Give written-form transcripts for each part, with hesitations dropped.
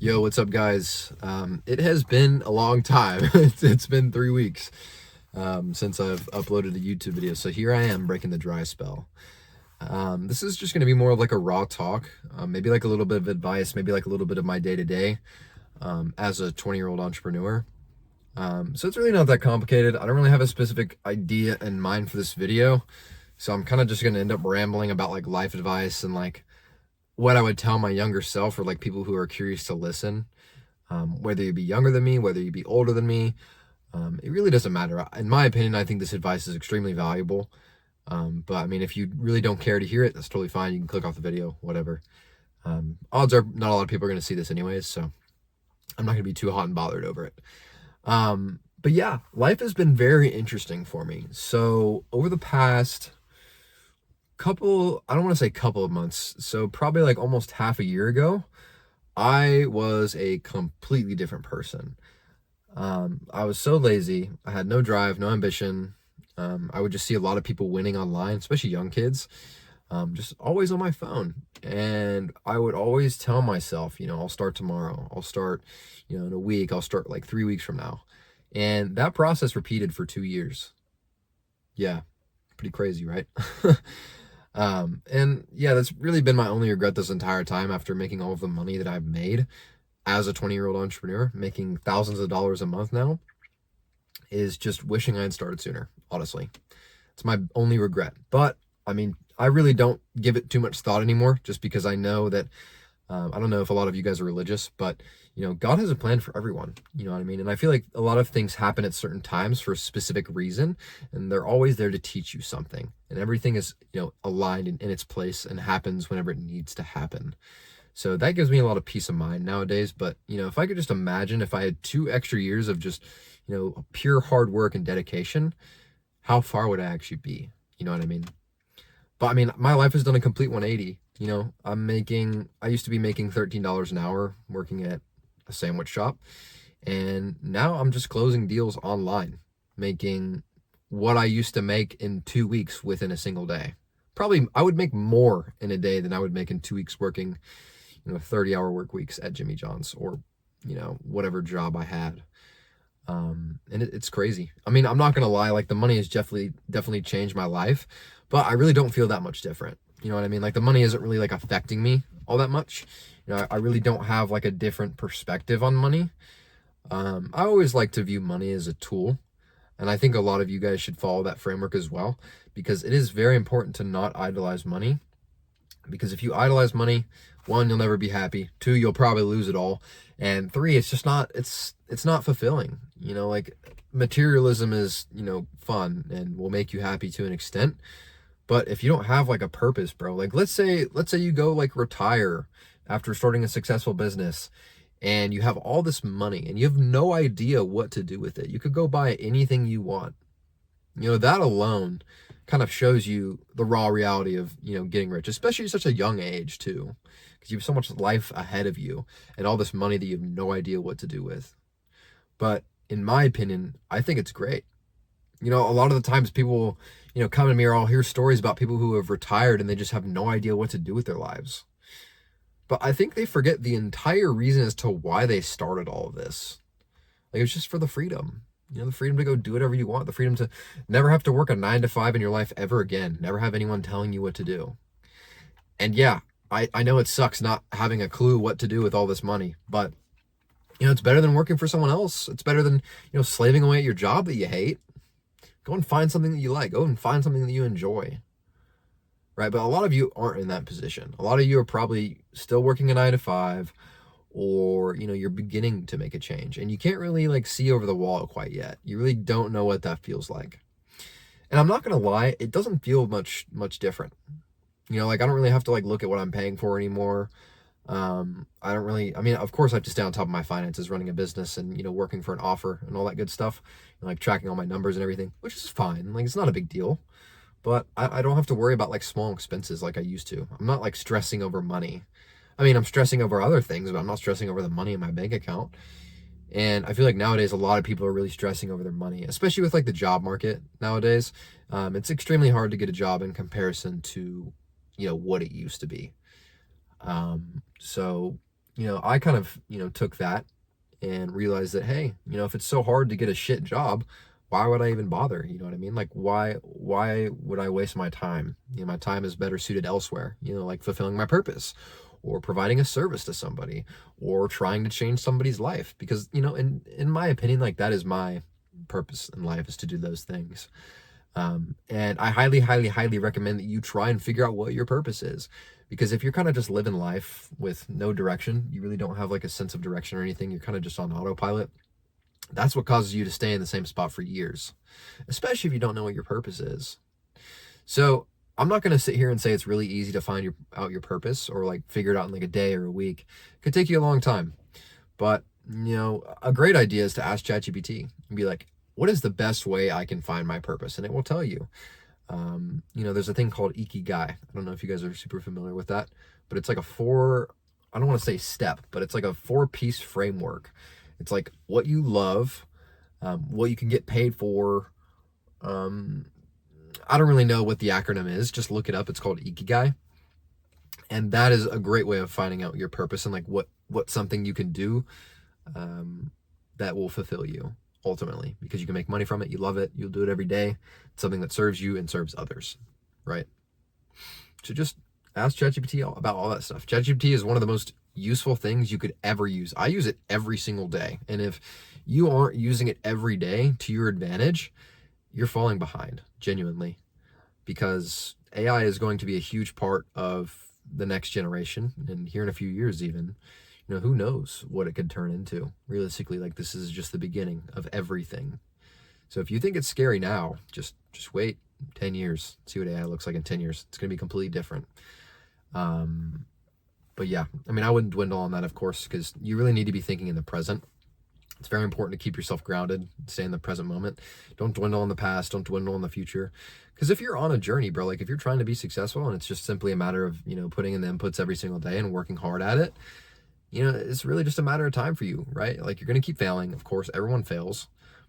Yo, what's up, guys? It has been a long time. It's been 3 weeks since I've uploaded a YouTube video. So here I am breaking the dry spell. This is just going to be more of like a raw talk, maybe like a little bit of advice, maybe like a little bit of my day to day as a 20-year-old entrepreneur. So it's really not that complicated. I don't really have a specific idea in mind for this video. So I'm kind of just going to end up rambling about like life advice and like what I would tell my younger self or like people who are curious to listen. Whether you be younger than me, whether you be older than me, it really doesn't matter. In my opinion, I think this advice is extremely valuable. But I mean, if you really don't care to hear it, that's totally fine. You can click off the video, whatever. Odds are not a lot of people are going to see this anyways, so I'm not going to be too hot and bothered over it. But yeah, life has been very interesting for me. So over the past I don't want to say couple of months, so probably like almost half a year ago, I was a completely different person. I was so lazy. I had no drive, no ambition. I would just see a lot of people winning online, especially young kids, just always on my phone. And I would always tell myself, I'll start tomorrow. I'll start, in a week. I'll start like 3 weeks from now. And that process repeated for 2 years. Yeah, pretty crazy, right? And yeah, that's really been my only regret this entire time after making all of the money that I've made as a 20-year-old entrepreneur, making thousands of dollars a month now, is just wishing I had started sooner, honestly. It's my only regret. But I mean, I really don't give it too much thought anymore just because I know that I don't know if a lot of you guys are religious, but God has a plan for everyone. You know what I mean? And I feel like a lot of things happen at certain times for a specific reason, and they're always there to teach you something. And everything is, aligned in its place and happens whenever it needs to happen. So that gives me a lot of peace of mind nowadays. But, if I could just imagine if I had 2 extra years of just, pure hard work and dedication, how far would I actually be? You know what I mean? But I mean, my life has done a complete 180. I used to be making $13 an hour working at a sandwich shop. And now I'm just closing deals online, making what I used to make in 2 weeks within a single day. Probably I would make more in a day than I would make in 2 weeks working, 30-hour work weeks at Jimmy John's or, whatever job I had. And it's crazy. I mean, I'm not going to lie. Like the money has definitely changed my life, but I really don't feel that much different. You know what I mean? Like the money isn't really like affecting me all that much. I really don't have like a different perspective on money. I always like to view money as a tool. And I think a lot of you guys should follow that framework as well, because it is very important to not idolize money. Because if you idolize money, one, you'll never be happy. Two, you'll probably lose it all. And three, it's not fulfilling. Like materialism is, fun and will make you happy to an extent. But if you don't have like a purpose, bro, like let's say you go like retire after starting a successful business and you have all this money and you have no idea what to do with it. You could go buy anything you want. That alone kind of shows you the raw reality of, getting rich, especially at such a young age too, because you have so much life ahead of you and all this money that you have no idea what to do with. But in my opinion, I think it's great. A lot of the times people, come to me or I'll hear stories about people who have retired and they just have no idea what to do with their lives. But I think they forget the entire reason as to why they started all of this. Like it's just for the freedom. The freedom to go do whatever you want, the freedom to never have to work a 9 to 5 in your life ever again, never have anyone telling you what to do. And yeah, I know it sucks not having a clue what to do with all this money, but it's better than working for someone else. It's better than, slaving away at your job that you hate. Go and find something that you like. Go and find something that you enjoy. Right? But a lot of you aren't in that position. A lot of you are probably still working a 9 to 5, or, you're beginning to make a change and you can't really like see over the wall quite yet. You really don't know what that feels like. And I'm not going to lie, it doesn't feel much different. Like I don't really have to like look at what I'm paying for anymore. I mean, of course I have to stay on top of my finances running a business and, working for an offer and all that good stuff, and like tracking all my numbers and everything, which is fine. Like, it's not a big deal, but I don't have to worry about like small expenses like I used to. I'm not like stressing over money. I mean, I'm stressing over other things, but I'm not stressing over the money in my bank account. And I feel like nowadays a lot of people are really stressing over their money, especially with like the job market nowadays. It's extremely hard to get a job in comparison to, what it used to be. So I kind of, took that and realized that, hey, if it's so hard to get a shit job, why would I even bother? You know what I mean? Like, why would I waste my time? My time is better suited elsewhere, like fulfilling my purpose or providing a service to somebody or trying to change somebody's life. Because, in my opinion, like that is my purpose in life, is to do those things. And I highly, highly, highly recommend that you try and figure out what your purpose is. Because if you're kind of just living life with no direction, you really don't have like a sense of direction or anything, you're kind of just on autopilot. That's what causes you to stay in the same spot for years, especially if you don't know what your purpose is. So I'm not going to sit here and say it's really easy to find out your purpose or like figure it out in like a day or a week. It could take you a long time. But, a great idea is to ask ChatGPT and be like, what is the best way I can find my purpose? And it will tell you. There's a thing called Ikigai. I don't know if you guys are super familiar with that, but it's like I don't want to say step, but it's like a 4-piece framework. It's like what you love, what you can get paid for. I don't really know what the acronym is. Just look it up. It's called Ikigai. And that is a great way of finding out your purpose and like what something you can do that will fulfill you ultimately, because you can make money from it. You love it. You'll do it every day. It's something that serves you and serves others, right? So just ask ChatGPT about all that stuff. ChatGPT is one of the most useful things you could ever use. I use it every single day. And if you aren't using it every day to your advantage, you're falling behind, genuinely, because AI is going to be a huge part of the next generation. And here in a few years, even, who knows what it could turn into. Realistically, like this is just the beginning of everything. So if you think it's scary now, just wait 10 years, see what AI looks like in 10 years. It's going to be completely different. But yeah, I mean, I wouldn't dwindle on that, of course, because you really need to be thinking in the present. It's very important to keep yourself grounded, stay in the present moment. Don't dwindle on the past, don't dwindle on the future. Because if you're on a journey, bro, like if you're trying to be successful and it's just simply a matter of, putting in the inputs every single day and working hard at it, it's really just a matter of time for you, right? Like you're going to keep failing. Of course, everyone fails,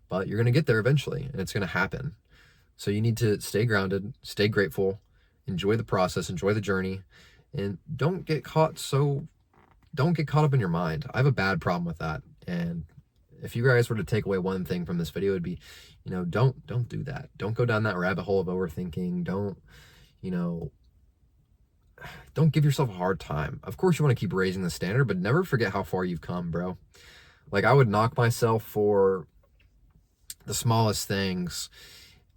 but you're going to get there eventually and it's going to happen. So you need to stay grounded, stay grateful, enjoy the process, enjoy the journey, and don't get caught up in your mind. I have a bad problem with that. And if you guys were to take away one thing from this video, it'd be, don't do that. Don't go down that rabbit hole of overthinking. Don't give yourself a hard time. Of course you want to keep raising the standard, but never forget how far you've come, bro. Like I would knock myself for the smallest things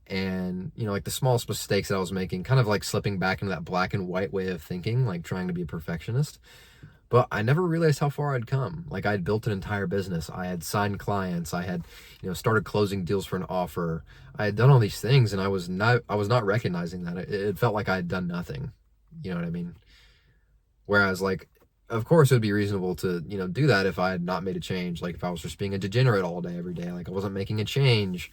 and, like the smallest mistakes that I was making, kind of like slipping back into that black and white way of thinking, like trying to be a perfectionist. But I never realized how far I'd come. Like I had built an entire business. I had signed clients. I had, started closing deals for an offer. I had done all these things and I was not recognizing that. It felt like I had done nothing. You know what I mean? Whereas like, of course it would be reasonable to, do that if I had not made a change. Like if I was just being a degenerate all day, every day, like I wasn't making a change.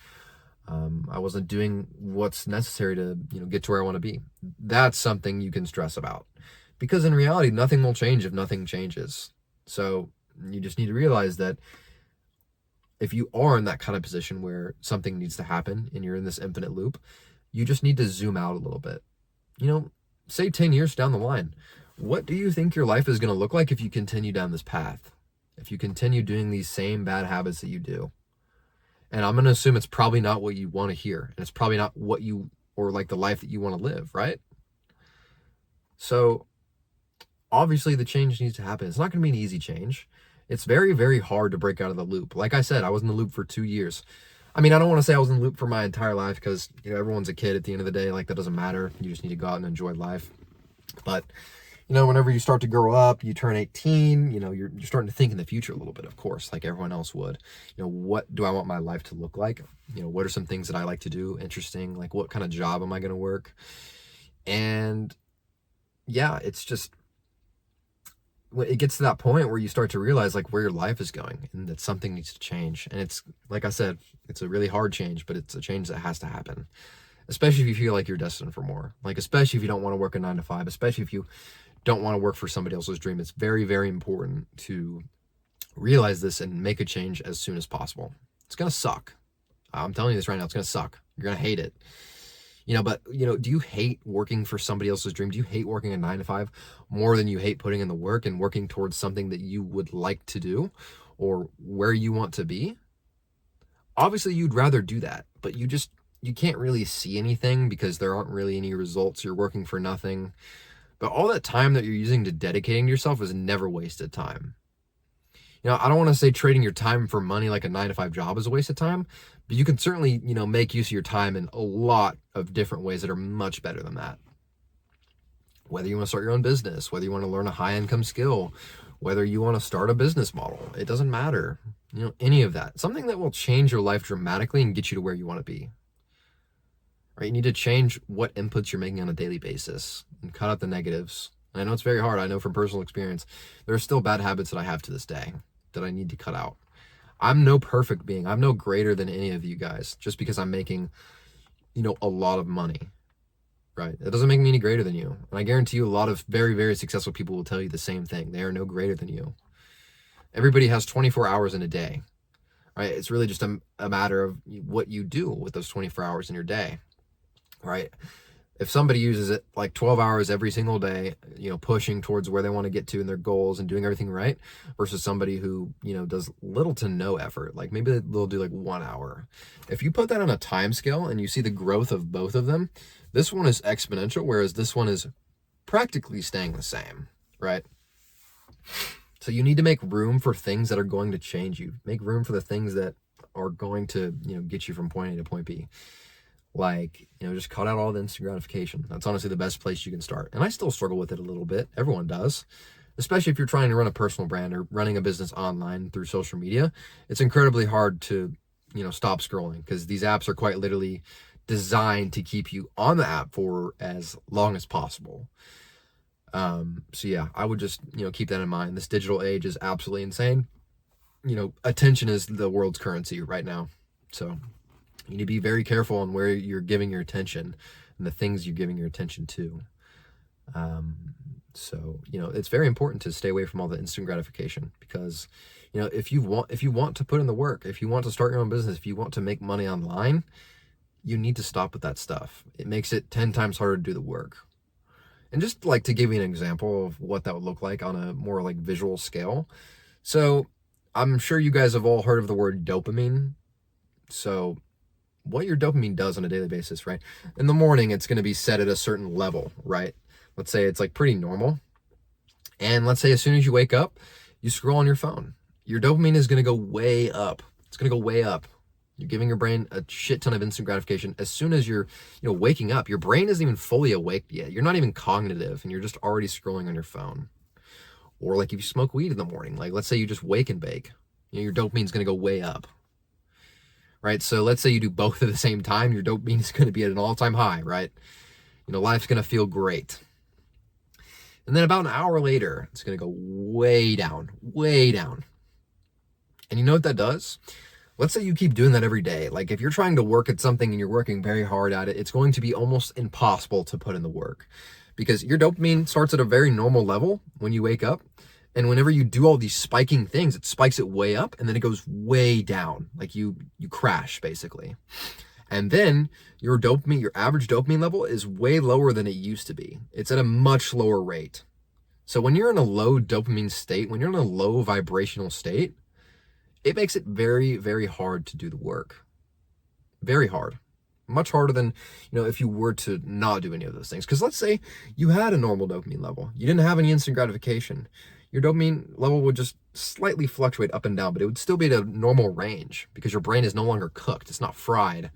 I wasn't doing what's necessary to, get to where I want to be. That's something you can stress about. Because in reality, nothing will change if nothing changes. So you just need to realize that if you are in that kind of position where something needs to happen and you're in this infinite loop, you just need to zoom out a little bit. Say 10 years down the line, what do you think your life is going to look like if you continue down this path? If you continue doing these same bad habits that you do? And I'm going to assume it's probably not what you want to hear. And it's probably not what you, or like the life that you want to live, right? So obviously the change needs to happen. It's not going to be an easy change. It's very, very hard to break out of the loop. Like I said, I was in the loop for 2 years. I mean, I don't want to say I was in the loop for my entire life because, everyone's a kid at the end of the day. Like that doesn't matter. You just need to go out and enjoy life. But, whenever you start to grow up, you turn 18, you're starting to think in the future a little bit, of course, like everyone else would. What do I want my life to look like? What are some things that I like to do? Interesting. Like what kind of job am I going to work? And yeah, it's just, it gets to that point where you start to realize like where your life is going and that something needs to change. And it's, like I said, it's a really hard change, but it's a change that has to happen, especially if you feel like you're destined for more. Like, especially if you don't want to work a 9 to 5, especially if you don't want to work for somebody else's dream. It's very, very important to realize this and make a change as soon as possible. It's going to suck. I'm telling you this right now. It's going to suck. You're going to hate it. But do you hate working for somebody else's dream? Do you hate working a 9 to 5 more than you hate putting in the work and working towards something that you would like to do or where you want to be? Obviously you'd rather do that, but you can't really see anything because there aren't really any results. You're working for nothing. But all that time that you're using to dedicating to yourself is never wasted time. I don't want to say trading your time for money like a 9 to 5 job is a waste of time, but you can certainly, make use of your time in a lot of different ways that are much better than that. Whether you want to start your own business, whether you want to learn a high income skill, whether you want to start a business model, it doesn't matter. Any of that. Something that will change your life dramatically and get you to where you want to be. Right? You need to change what inputs you're making on a daily basis and cut out the negatives. And I know it's very hard. I know from personal experience, there are still bad habits that I have to this day that I need to cut out. I'm no perfect being. I'm no greater than any of you guys just because I'm making, a lot of money, right? It doesn't make me any greater than you. And I guarantee you a lot of very, very successful people will tell you the same thing. They are no greater than you. Everybody has 24 hours in a day, right? It's really just a matter of what you do with those 24 hours in your day, right? If somebody uses it like 12 hours every single day, pushing towards where they want to get to in their goals and doing everything right, versus somebody who, does little to no effort, like maybe they'll do like 1 hour. If you put that on a time scale and you see the growth of both of them, this one is exponential, whereas this one is practically staying the same, right? So you need to make room for things that are going to change you. Make room for the things that are going to, get you from point A to point B. Like, just cut out all the instant gratification. That's honestly the best place you can start. And I still struggle with it a little bit. Everyone does. Especially if you're trying to run a personal brand or running a business online through social media. It's incredibly hard to, stop scrolling because these apps are quite literally designed to keep you on the app for as long as possible. So yeah, I would just, keep that in mind. This digital age is absolutely insane. Attention is the world's currency right now. So you need to be very careful on where you're giving your attention and the things you're giving your attention to. So it's very important to stay away from all the instant gratification because, if you want to put in the work, if you want to start your own business, if you want to make money online, you need to stop with that stuff. It makes it 10 times harder to do the work. And just like to give you an example of what that would look like on a more like visual scale. So I'm sure you guys have all heard of the word dopamine. So what your dopamine does on a daily basis, right? In the morning, it's going to be set at a certain level, right? Let's say it's like pretty normal. And let's say as soon as you wake up, you scroll on your phone. Your dopamine is going to go way up. It's going to go way up. You're giving your brain a shit ton of instant gratification. As soon as you're, waking up, your brain isn't even fully awake yet. You're not even cognitive and you're just already scrolling on your phone. Or like if you smoke weed in the morning, like let's say you just wake and bake, your dopamine's going to go way up. Right? So let's say you do both at the same time, your dopamine is going to be at an all-time high, right? Life's going to feel great. And then about an hour later, it's going to go way down, way down. And you know what that does? Let's say you keep doing that every day. Like if you're trying to work at something and you're working very hard at it, it's going to be almost impossible to put in the work because your dopamine starts at a very normal level when you wake up. And whenever you do all these spiking things, it spikes it way up and then it goes way down. Like you crash basically. And then your average dopamine level is way lower than it used to be. It's at a much lower rate. So when you're in a low dopamine state, when you're in a low vibrational state, it makes it very, very hard to do the work. Very hard. Much harder than, if you were to not do any of those things. Because let's say you had a normal dopamine level. You didn't have any instant gratification. Your dopamine level would just slightly fluctuate up and down, but it would still be at a normal range because your brain is no longer cooked. It's not fried,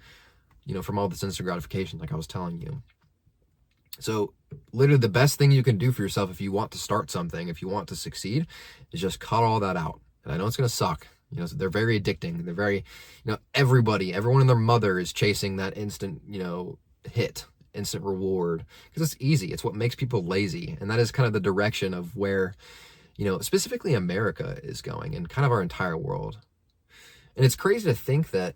from all this instant gratification like I was telling you. So literally the best thing you can do for yourself if you want to start something, if you want to succeed, is just cut all that out. And I know it's going to suck. They're very addicting. They're very, everyone and their mother is chasing that instant, hit, instant reward because it's easy. It's what makes people lazy. And that is kind of the direction of where, specifically America is going and kind of our entire world. And it's crazy to think that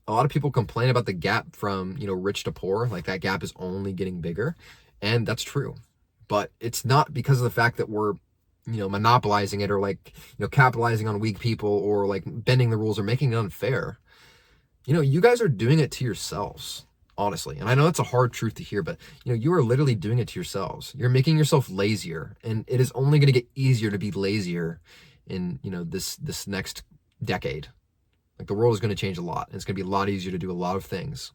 a lot of people complain about the gap from, rich to poor, like that gap is only getting bigger. And that's true. But it's not because of the fact that we're, monopolizing it or like, capitalizing on weak people or like bending the rules or making it unfair. You guys are doing it to yourselves. honestly. And I know that's a hard truth to hear, but you are literally doing it to yourselves. You're making yourself lazier, and it is only going to get easier to be lazier in, this next decade. Like, the world is going to change a lot, and it's going to be a lot easier to do a lot of things.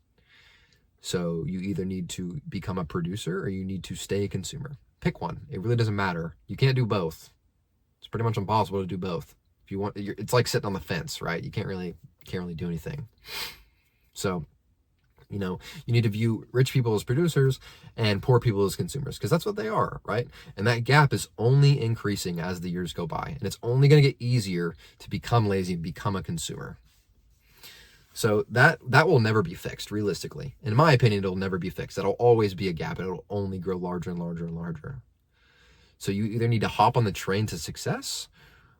So you either need to become a producer or you need to stay a consumer. Pick one. It really doesn't matter. You can't do both. It's pretty much impossible to do both. If you want, it's like sitting on the fence, right? You can't really do anything. So, you need to view rich people as producers and poor people as consumers, because that's what they are, right? And that gap is only increasing as the years go by, and it's only going to get easier to become lazy and become a consumer. So that will never be fixed, realistically. In my opinion, it'll never be fixed. That'll always be a gap, and it'll only grow larger and larger and larger. So you either need to hop on the train to success,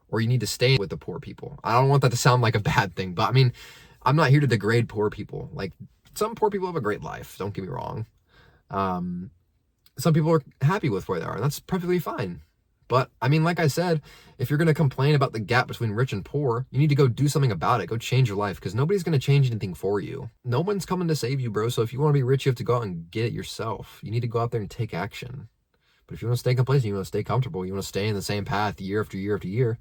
or you need to stay with the poor people. I don't want that to sound like a bad thing, but I mean, I'm not here to degrade poor people. Like, some poor people have a great life, don't get me wrong. Some people are happy with where they are, and that's perfectly fine. But I mean, like I said, if you're going to complain about the gap between rich and poor, you need to go do something about it. Go change your life, because nobody's going to change anything for you. No one's coming to save you, bro. So if you want to be rich, you have to go out and get it yourself. You need to go out there and take action. But if you want to stay complacent, you want to stay comfortable, you want to stay in the same path year after year after year,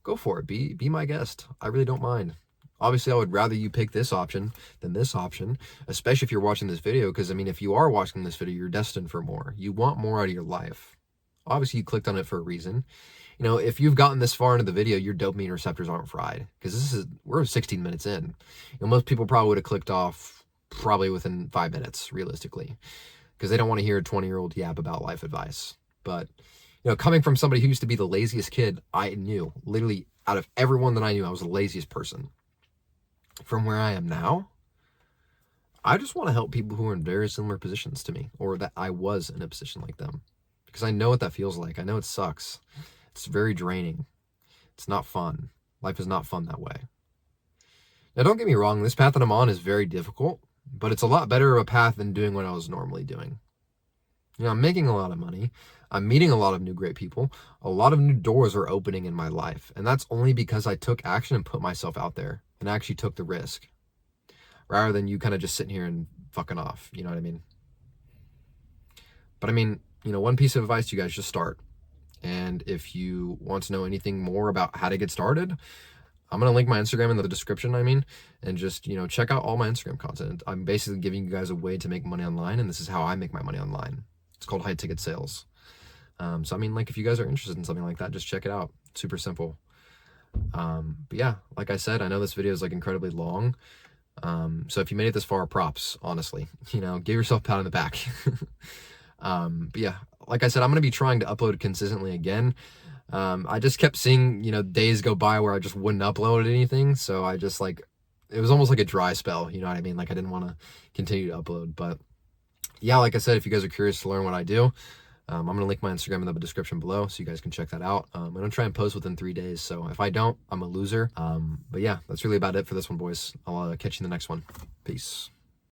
go for it. Be my guest. I really don't mind. Obviously, I would rather you pick this option than this option, especially if you're watching this video, because, I mean, if you are watching this video, you're destined for more. You want more out of your life. Obviously, you clicked on it for a reason. If you've gotten this far into the video, your dopamine receptors aren't fried, because we're 16 minutes in. Most people probably would have clicked off probably within 5 minutes, realistically, because they don't want to hear a 20-year-old yap about life advice. But, coming from somebody who used to be the laziest kid I knew, literally out of everyone that I knew, I was the laziest person. From where I am now, I just want to help people who are in very similar positions to me, or that I was in a position like them, because I know what that feels like. I know it sucks. It's very draining. It's not fun. Life is not fun that way. Now, don't get me wrong, this path that I'm on is very difficult, but it's a lot better of a path than doing what I was normally doing. I'm making a lot of money. I'm meeting a lot of new great people. A lot of new doors are opening in my life, and that's only because I took action and put myself out there and actually took the risk, rather than you kind of just sitting here and fucking off. You know what I mean? But I mean, one piece of advice to you guys: just start. And if you want to know anything more about how to get started, I'm going to link my Instagram in the description, and just, check out all my Instagram content. I'm basically giving you guys a way to make money online, and this is how I make my money online. It's called high ticket sales. So I mean, like, if you guys are interested in something like that, just check it out. It's super simple. But yeah, like I said, I know this video is like incredibly long. So if you made it this far, props, honestly. Give yourself a pat on the back. But yeah, like I said, I'm going to be trying to upload consistently again. I just kept seeing, days go by where I just wouldn't upload anything. So I just, like, it was almost like a dry spell. You know what I mean? Like, I didn't want to continue to upload. But yeah, like I said, if you guys are curious to learn what I do, I'm going to link my Instagram in the description below, so you guys can check that out. I'm going to try and post within 3 days. So if I don't, I'm a loser. But yeah, that's really about it for this one, boys. I'll catch you in the next one. Peace.